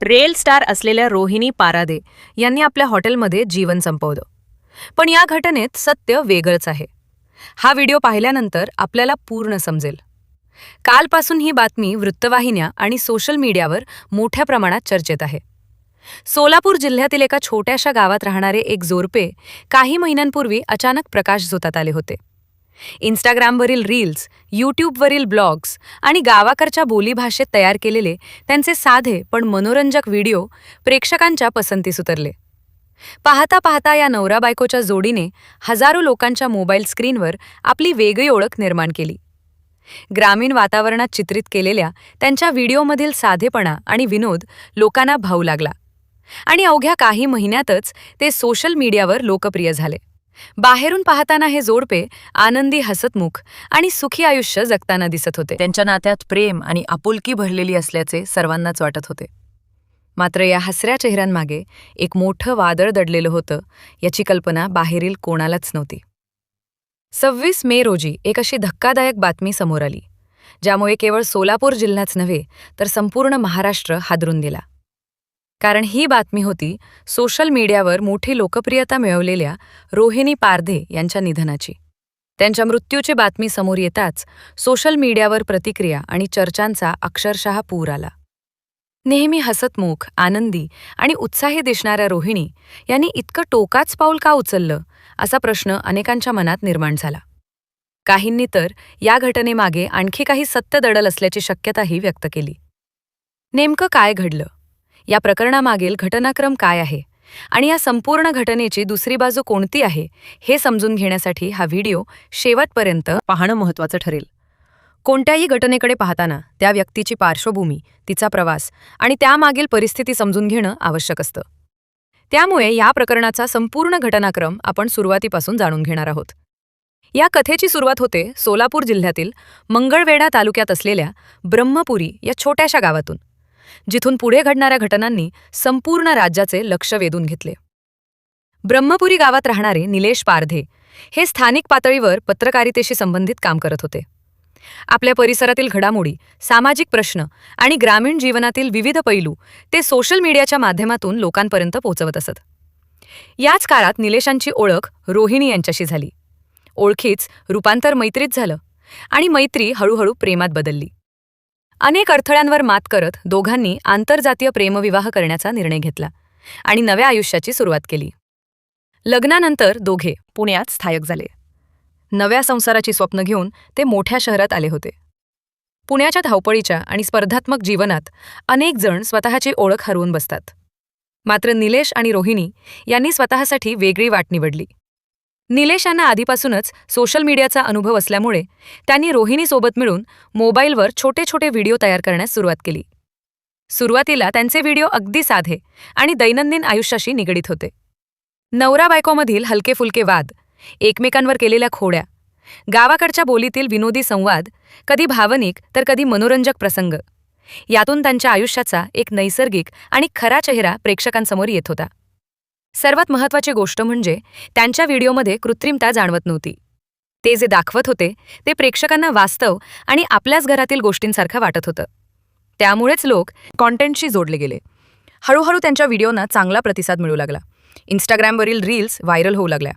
Rail star असलेल्या रोहिणी पारादे यांनी आपल्या हॉटेलमध्ये जीवन संपवलं. पण या घटनेत सत्य वेगळंच आहे. हा व्हिडिओ पाहिल्यानंतर आपल्याला पूर्ण समजेल. कालपासून ही बातमी वृत्तवाहिन्या आणि सोशल मीडियावर मोठ्या प्रमाणात चर्चेत आहे. सोलापूर जिल्ह्यातील एका छोट्याशा गावात राहणारे एक जोडपे काही महिन्यांपूर्वी अचानक प्रकाशझोतात आले होते. इंस्टाग्रामवरील रील्स, यूट्यूबवरील ब्लॉग्स आणि गावाकडच्या बोलीभाषेत तयार केलेले त्यांचे साधे पण मनोरंजक व्हिडिओ प्रेक्षकांच्या पसंतीस उतरले. पाहता पाहता या नवरा बायकोच्या जोडीने हजारो लोकांच्या मोबाईल स्क्रीनवर आपली वेगळी ओळख निर्माण केली. ग्रामीण वातावरणात चित्रित केलेल्या त्यांच्या व्हिडिओमधील साधेपणा आणि विनोद लोकांना भावू लागला आणि अवघ्या काही महिन्यातच ते सोशल मीडियावर लोकप्रिय झाले. बाहेरून पाहताना हे जोडपे आनंदी, हसतमुख आणि सुखी आयुष्य जगताना दिसत होते. त्यांच्या नात्यात प्रेम आणि आपुलकी भरलेली असल्याचे सर्वांनाच वाटत होते. मात्र या हसऱ्या चेहऱ्यांमागे एक मोठं वादळ दडलेलं होतं याची कल्पना बाहेरील कोणालाच नव्हती. 26 मे रोजी एक अशी धक्कादायक बातमी समोर आली, ज्यामुळे केवळ सोलापूर जिल्हाच नव्हे तर संपूर्ण महाराष्ट्र हादरून गेला. कारण ही बातमी होती सोशल मीडियावर मोठी लोकप्रियता मिळवलेल्या रोहिणी पारधे यांच्या निधनाची. त्यांच्या मृत्यूची बातमी समोर येताच सोशल मीडियावर प्रतिक्रिया आणि चर्चांचा अक्षरशः पूर आला. नेहमी हसतमुख, आनंदी आणि उत्साही दिसणाऱ्या रोहिणी यांनी इतकं टोकाचं पाऊल का उचललं, असा प्रश्न अनेकांच्या मनात निर्माण झाला. काहींनी तर या घटनेमागे आणखी काही सत्य दडल असल्याची शक्यताही व्यक्त केली. नेमकं काय घडलं, या प्रकरणामागील घटनाक्रम काय आहे आणि या संपूर्ण घटनेची दुसरी बाजू कोणती आहे हे समजून घेण्यासाठी हा व्हिडिओ शेवटपर्यंत पाहणं महत्त्वाचं ठरेल. कोणत्याही घटनेकडे पाहताना त्या व्यक्तीची पार्श्वभूमी, तिचा प्रवास आणि त्यामागील परिस्थिती समजून घेणं आवश्यक असतं. त्यामुळे या प्रकरणाचा संपूर्ण घटनाक्रम आपण सुरुवातीपासून जाणून घेणार आहोत. या कथेची सुरुवात होते सोलापूर जिल्ह्यातील मंगळवेढा तालुक्यात असलेल्या ब्रह्मपुरी या छोट्याशा गावातून, जिथून पुढे घडणाऱ्या घटनांनी संपूर्ण राज्याचे लक्ष वेधून घेतले. ब्रह्मपुरी गावात राहणारे निलेश पारधे हे स्थानिक पातळीवर पत्रकारितेशी संबंधित काम करत होते. आपल्या परिसरातील घडामोडी, सामाजिक प्रश्न आणि ग्रामीण जीवनातील विविध पैलू ते सोशल मीडियाच्या माध्यमातून लोकांपर्यंत पोहोचवत असत. याच काळात निलेशांची ओळख रोहिणी यांच्याशी झाली. ओळखीच रूपांतर मैत्रीत झालं आणि मैत्री हळूहळू प्रेमात बदलली. अनेक अडथळ्यांवर मात करत दोघांनी आंतरजातीय प्रेमविवाह करण्याचा निर्णय घेतला आणि नव्या आयुष्याची सुरुवात केली. लग्नानंतर दोघे पुण्यात स्थायिक झाले. नव्या संसाराची स्वप्न घेऊन ते मोठ्या शहरात आले होते. पुण्याच्या धावपळीच्या आणि स्पर्धात्मक जीवनात अनेक जण स्वतःची ओळख हरवून बसतात. मात्र निलेश आणि रोहिणी यांनी स्वतःसाठी वेगळी वाट निवडली. निलेश यांना आधीपासूनच सोशल मीडियाचा अनुभव असल्यामुळे त्यांनी रोहिणीसोबत मिळून मोबाईलवर छोटे छोटे व्हिडिओ तयार करण्यास सुरुवात केली. सुरुवातीला त्यांचे व्हिडिओ अगदी साधे आणि दैनंदिन आयुष्याशी निगडीत होते. नवरा बायकोमधील हलके फुलके वाद, एकमेकांवर केलेल्या खोड्या, गावाकडच्या बोलीतील विनोदी संवाद, कधी भावनिक तर कधी मनोरंजक प्रसंग, यातून त्यांच्या आयुष्याचा एक नैसर्गिक आणि खरा चेहरा प्रेक्षकांसमोर येत होता. सर्वात महत्त्वाची गोष्ट म्हणजे त्यांच्या व्हिडिओमध्ये कृत्रिमता जाणवत नव्हती. ते जे दाखवत होते ते प्रेक्षकांना वास्तव आणि आपल्याच घरातील गोष्टींसारखं वाटत होतं. त्यामुळेच लोक कॉन्टेंटशी जोडले गेले. हळूहळू त्यांच्या व्हिडिओना चांगला प्रतिसाद मिळू लागला. इंस्टाग्रामवरील रील्स व्हायरल होऊ लागल्या.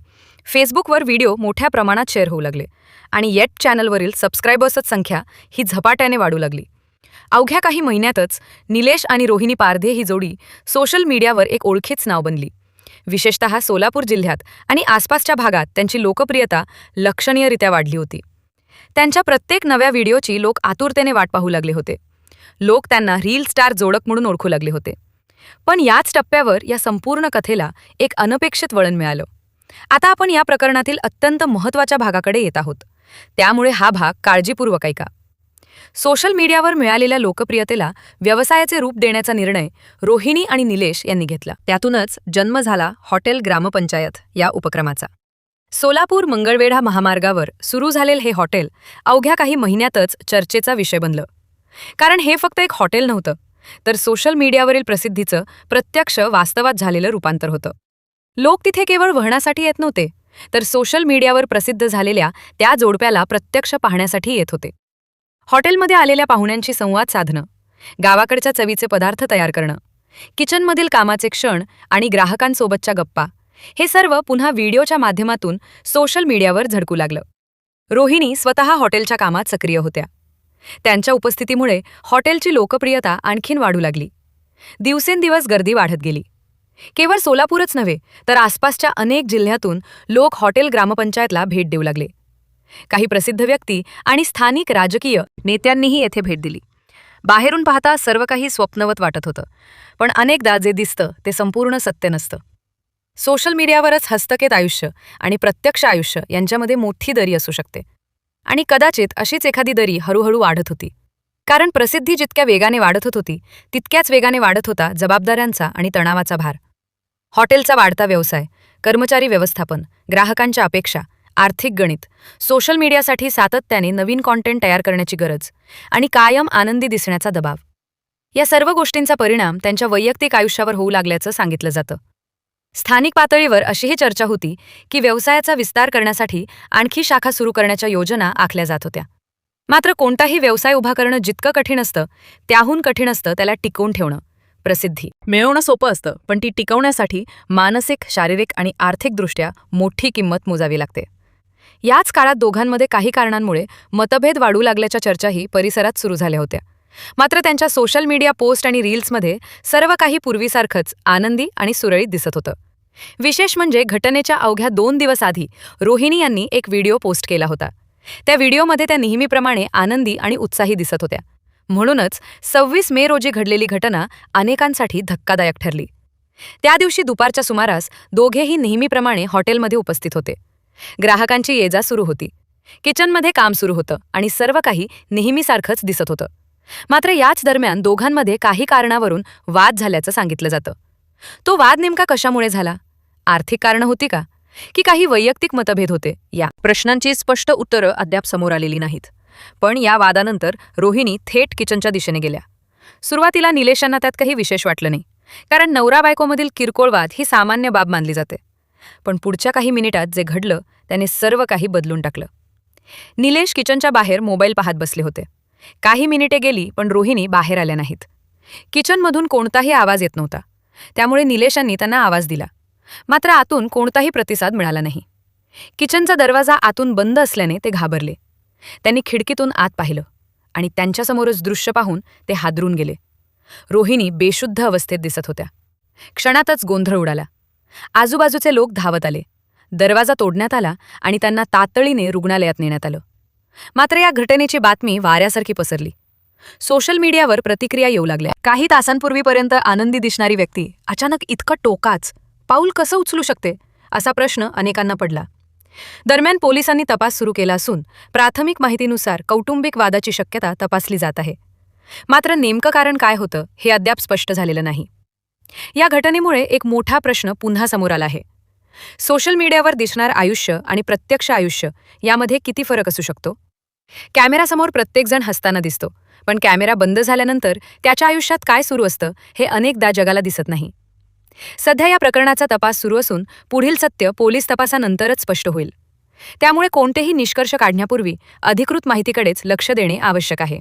फेसबुकवर व्हिडिओ मोठ्या प्रमाणात शेअर होऊ लागले आणि येट चॅनलवरील सबस्क्रायबर्सची संख्या ही झपाट्याने वाढू लागली. अवघ्या काही महिन्यातच निलेश आणि रोहिणी पारधे ही जोडी सोशल मीडियावर एक ओळखीच नाव बनली. विशेषतः सोलापूर जिल्ह्यात आणि आसपासच्या भागात त्यांची लोकप्रियता लक्षणीयरित्या वाढली होती. त्यांच्या प्रत्येक नव्या व्हिडिओची लोक आतुरतेने वाट पाहू लागले होते. लोक त्यांना रील स्टार जोडक म्हणून ओळखू लागले होते. पण याच टप्प्यावर या संपूर्ण कथेला एक अनपेक्षित वळण मिळालं. आता आपण या प्रकरणातील अत्यंत महत्त्वाच्या भागाकडे येत आहोत. त्यामुळे हा भाग काळजीपूर्वक ऐका. सोशल मीडियावर मिळालेल्या लोकप्रियतेला व्यवसायाचे रूप देण्याचा निर्णय रोहिणी आणि निलेश यांनी घेतला. त्यातूनच जन्म झाला हॉटेल ग्रामपंचायत या उपक्रमाचा. सोलापूर मंगळवेढा महामार्गावर सुरू झालेले हे हॉटेल अवघ्या काही महिन्यातच चर्चेचा विषय बनलं. कारण हे फक्त एक हॉटेल नव्हतं, तर सोशल मीडियावरील प्रसिद्धीचं प्रत्यक्ष वास्तवात झालेलं रूपांतर होतं. लोक तिथे केवळ वहण्यासाठी येत नव्हते, तर सोशल मीडियावर प्रसिद्ध झालेल्या त्या जोडप्याला प्रत्यक्ष पाहण्यासाठी येत होते. हॉटेलमध्ये आलेल्या पाहुण्यांशी संवाद साधणं, गावाकडच्या चवीचे पदार्थ तयार करणं, किचनमधील कामाचे क्षण आणि ग्राहकांसोबतच्या गप्पा हे सर्व पुन्हा व्हिडिओच्या माध्यमातून सोशल मीडियावर झळकू लागलं. रोहिणी स्वतः हॉटेलच्या कामात सक्रिय होत्या. त्यांच्या उपस्थितीमुळे हॉटेलची लोकप्रियता आणखीन वाढू लागली. दिवसेंदिवस गर्दी वाढत गेली. केवळ सोलापूरच नव्हे तर आसपासच्या अनेक जिल्ह्यातून लोक हॉटेल ग्रामपंचायतला भेट देऊ लागले. काही प्रसिद्ध व्यक्ती आणि स्थानिक राजकीय नेत्यांनीही येथे भेट दिली. बाहेरून पाहता सर्व काही स्वप्नवत वाटत होतं, पण अनेकदा जे दिसतं ते संपूर्ण सत्य नसतं. सोशल मीडियावरच हस्तकेत आयुष्य आणि प्रत्यक्ष आयुष्य यांच्यामध्ये मोठी दरी असू शकते. आणि कदाचित अशीच एखादी दरी हळूहळू वाढत होती. कारण प्रसिद्धी जितक्या वेगाने वाढत होती तितक्याच वेगाने वाढत होता जबाबदाऱ्यांचा आणि तणावाचा भार. हॉटेलचा वाढता व्यवसाय, कर्मचारी व्यवस्थापन, ग्राहकांच्या अपेक्षा, आर्थिक गणित, सोशल मीडियासाठी सातत्याने नवीन कॉन्टेंट तयार करण्याची गरज आणि कायम आनंदी दिसण्याचा दबाव, या सर्व गोष्टींचा परिणाम त्यांच्या वैयक्तिक आयुष्यावर होऊ लागल्याचं सांगितलं जातं. स्थानिक पातळीवर अशीही चर्चा होती की व्यवसायाचा विस्तार करण्यासाठी आणखी शाखा सुरू करण्याच्या योजना आखल्या जात होत्या. मात्र कोणताही व्यवसाय उभा करणं जितकं कठीण असतं त्याहून कठीण असतं त्याला टिकवून ठेवणं. प्रसिद्धी मिळवणं सोपं असतं, पण ती टिकवण्यासाठी मानसिक, शारीरिक आणि आर्थिकदृष्ट्या मोठी किंमत मोजावी लागते. याच काळात दोघांमध्ये काही कारणांमुळे मतभेद वाढू लागल्याच्या चर्चाही परिसरात सुरू झाल्या होत्या. मात्र त्यांच्या सोशल मीडिया पोस्ट आणि रील्समध्ये सर्व काही पूर्वीसारखंच आनंदी आणि सुरळीत दिसत होतं. विशेष म्हणजे घटनेच्या अवघ्या 2 दिवस आधी रोहिणी यांनी एक व्हिडिओ पोस्ट केला होता. त्या व्हिडिओमध्ये त्या नेहमीप्रमाणे आनंदी आणि उत्साही दिसत होत्या. म्हणूनच 26 मे रोजी घडलेली घटना अनेकांसाठी धक्कादायक ठरली. त्या दिवशी दुपारच्या सुमारास दोघेही नेहमीप्रमाणे हॉटेलमध्ये उपस्थित होते. ग्राहकांची ये-जा सुरू होती. किचनमध्ये काम सुरू होतं आणि सर्व काही नेहमीसारखंच दिसत होतं. मात्र याच दरम्यान दोघांमध्ये काही कारणावरून वाद झाल्याचं सांगितलं जातं. तो वाद नेमका कशामुळे झाला? आर्थिक कारणं होती का? की काही वैयक्तिक मतभेद होते? या प्रश्नांची स्पष्ट उत्तरं अद्याप समोर आलेली नाहीत. पण या वादानंतर रोहिणी थेट किचनच्या दिशेने गेल्या. सुरुवातीला निलेशांना त्यात काही विशेष वाटलं नाही, कारण नवरा-बायकोमधील किरकोळ वाद ही सामान्य बाब मानली जाते. पण पुढच्या काही मिनिटात जे घडलं त्याने सर्व काही बदलून टाकलं. निलेश किचनच्या बाहेर मोबाईल पाहत बसले होते. काही मिनिटे गेली पण रोहिणी बाहेर आल्या नाहीत. किचनमधून कोणताही आवाज येत नव्हता. त्यामुळे निलेशांनी त्यांना आवाज दिला. मात्र आतून कोणताही प्रतिसाद मिळाला नाही. किचनचा दरवाजा आतून बंद असल्याने ते घाबरले. त्यांनी खिडकीतून आत पाहिलं आणि त्यांच्यासमोरच दृश्य पाहून ते हादरून गेले. रोहिणी बेशुद्ध अवस्थेत दिसत होत्या. क्षणातच गोंधळ उडाला. आजूबाजूचे लोक धावत आले. दरवाजा तोडण्यात आला आणि त्यांना तातडीने रुग्णालयात नेण्यात आलं. मात्र या घटनेची बातमी वाऱ्यासारखी पसरली. सोशल मीडियावर प्रतिक्रिया येऊ लागल्या. काही तासांपूर्वीपर्यंत आनंदी दिसणारी व्यक्ती अचानक इतकं टोकाच पाऊल कसं उचलू शकते, असा प्रश्न अनेकांना पडला. दरम्यान पोलिसांनी तपास सुरू केला असून प्राथमिक माहितीनुसार कौटुंबिक वादाची शक्यता तपासली जात आहे. मात्र नेमकं कारण काय होतं हे अद्याप स्पष्ट झालेलं नाही. या घटनेमुळे एक मोठा प्रश्न पुन्हा समोर आला आहे. सोशल मीडियावर दिसणार आयुष्य आणि प्रत्यक्ष आयुष्य यामध्ये किती फरक असू शकतो? कॅमेरासमोर प्रत्येकजण हसताना दिसतो, पण कॅमेरा बंद झाल्यानंतर त्याच्या आयुष्यात काय सुरू असतं हे अनेकदा जगाला दिसत नाही. सध्या या प्रकरणाचा तपास सुरू असून पुढील सत्य पोलीस तपासानंतरच स्पष्ट होईल. त्यामुळे कोणतेही निष्कर्ष काढण्यापूर्वी अधिकृत माहितीकडेच लक्ष देणे आवश्यक आहे.